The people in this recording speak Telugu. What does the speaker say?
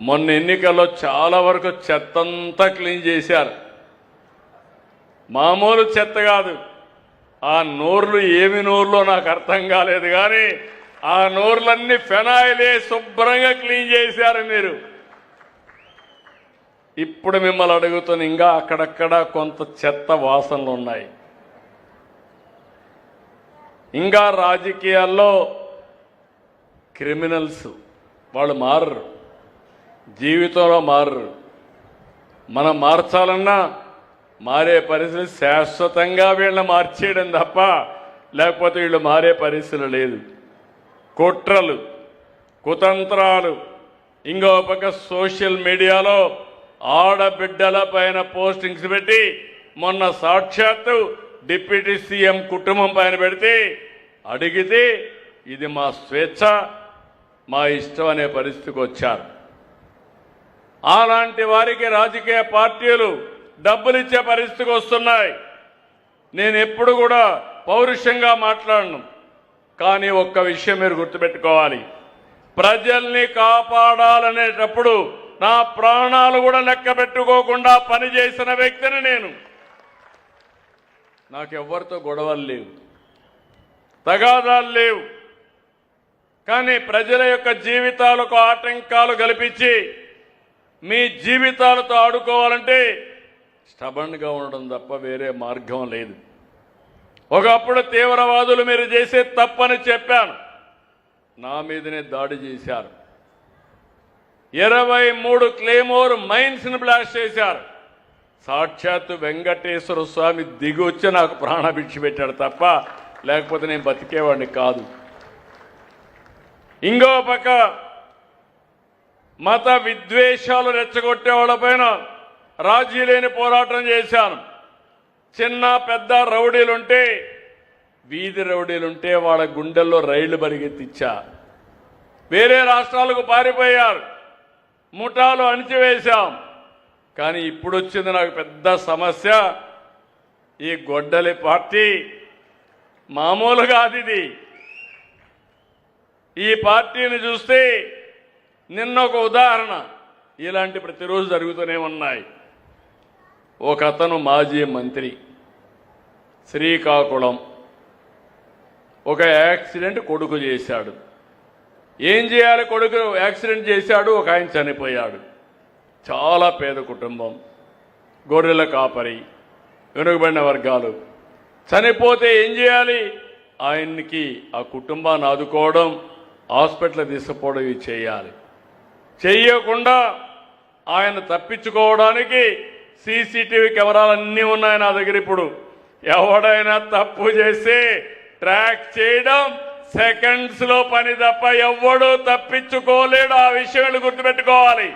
మొన్న ఎన్నికల్లో చాలా వరకు చెత్తంతా క్లీన్ చేశారు. మామూలు చెత్త కాదు. ఆ నోర్లు ఏమి నోర్లో నాకు అర్థం కాలేదు, కానీ ఆ నోర్లన్నీ ఫెనాయిలే శుభ్రంగా క్లీన్ చేశారు మీరు. ఇప్పుడు మిమ్మల్ని అడుగుతున్న ఇంకా అక్కడక్కడ కొంత చెత్త వాసనలు ఉన్నాయి. ఇంకా రాజకీయాల్లో క్రిమినల్స్ వాళ్ళు మారరు, జీవితంలో మారరు. మనం మార్చాలన్నా మారే పరిస్థితి శాశ్వతంగా వీళ్ళని మార్చేయడం తప్ప లేకపోతే వీళ్ళు మారే పరిస్థితి లేదు. కుట్రలు, కుతంత్రాలు, ఇంకో పక్క సోషల్ మీడియాలో ఆడబిడ్డల పైన పోస్టింగ్స్ పెట్టి మొన్న సాక్షాత్తు డిప్యూటీ సీఎం కుటుంబం పైన పెడితే అడిగితే ఇది మా స్వేచ్ఛ, మా ఇష్టం అనే పరిస్థితికి వచ్చారు. అలాంటి వారికి రాజకీయ పార్టీలు డబ్బులు ఇచ్చే పరిస్థితికి వస్తున్నాయి. నేను ఎప్పుడు కూడా పౌరుషంగా మాట్లాడను, కానీ ఒక్క విషయం మీరు గుర్తుపెట్టుకోవాలి. ప్రజల్ని కాపాడాలనేటప్పుడు నా ప్రాణాలు కూడా లెక్క పెట్టుకోకుండా పనిచేసిన వ్యక్తిని నేను. నాకెవ్వరితో గొడవలు లేవు, తగాదాలు లేవు. కానీ ప్రజల యొక్క జీవితాలకు ఆటంకాలు కల్పించి మీ జీవితాలతో ఆడుకోవాలంటే స్టబన్గా ఉండడం తప్ప వేరే మార్గం లేదు. ఒకప్పుడు తీవ్రవాదులు మీరు చేసే తప్పని చెప్పాను, నా మీదనే దాడి చేశారు. 23 క్లేమోర్ మైన్స్ని బ్లాస్ట్ చేశారు. సాక్షాత్తు వెంకటేశ్వర స్వామి దిగి వచ్చి నాకు ప్రాణభిక్ష పెట్టాడు తప్ప లేకపోతే నేను బతికేవాడిని కాదు. ఇంకో పక్క మత విద్వేషాలు రెచ్చగొట్టే వాళ్ళపైన రాజీ లేని పోరాటం చేశాను. చిన్న పెద్ద రౌడీలుంటే, వీధి రౌడీలుంటే వాళ్ళ గుండెల్లో రైళ్లు పరిగెత్తిచ్చా. వేరే రాష్ట్రాలకు పారిపోయారు, ముఠాలు అణిచివేశాం. కానీ ఇప్పుడు వచ్చింది నాకు పెద్ద సమస్య. ఈ గొడ్డలి పార్టీ మామూలుగా అది. ఈ పార్టీని చూస్తే నిన్న ఒక ఉదాహరణ, ఇలాంటి ప్రతిరోజు జరుగుతూనే ఉన్నాయి. ఒక అతను మాజీ మంత్రి, శ్రీకాకుళం, ఒక యాక్సిడెంట్ కొడుకు చేశాడు. ఏం చేయాలి? కొడుకు యాక్సిడెంట్ చేశాడు, ఒక ఆయన చనిపోయాడు. చాలా పేద కుటుంబం, గొర్రెల కాపరి, వెనుకబడిన వర్గాలు. చనిపోతే ఏం చేయాలి? ఆయన్ని ఆ కుటుంబాన్ని ఆదుకోవడం, హాస్పిటల్ తీసుకుపోవడం ఇవి చేయాలి. చెయ్యకుండా ఆయన తప్పించుకోవడానికి సీసీటీవీ కెమెరాలన్నీ ఉన్నాయి నా దగ్గర. ఇప్పుడు ఎవడైనా తప్పు చేస్తే ట్రాక్ చేయడం సెకండ్స్ లో పని తప్ప ఎవ్వడూ తప్పించుకోలేడు. ఆ విషయాలు గుర్తుపెట్టుకోవాలి.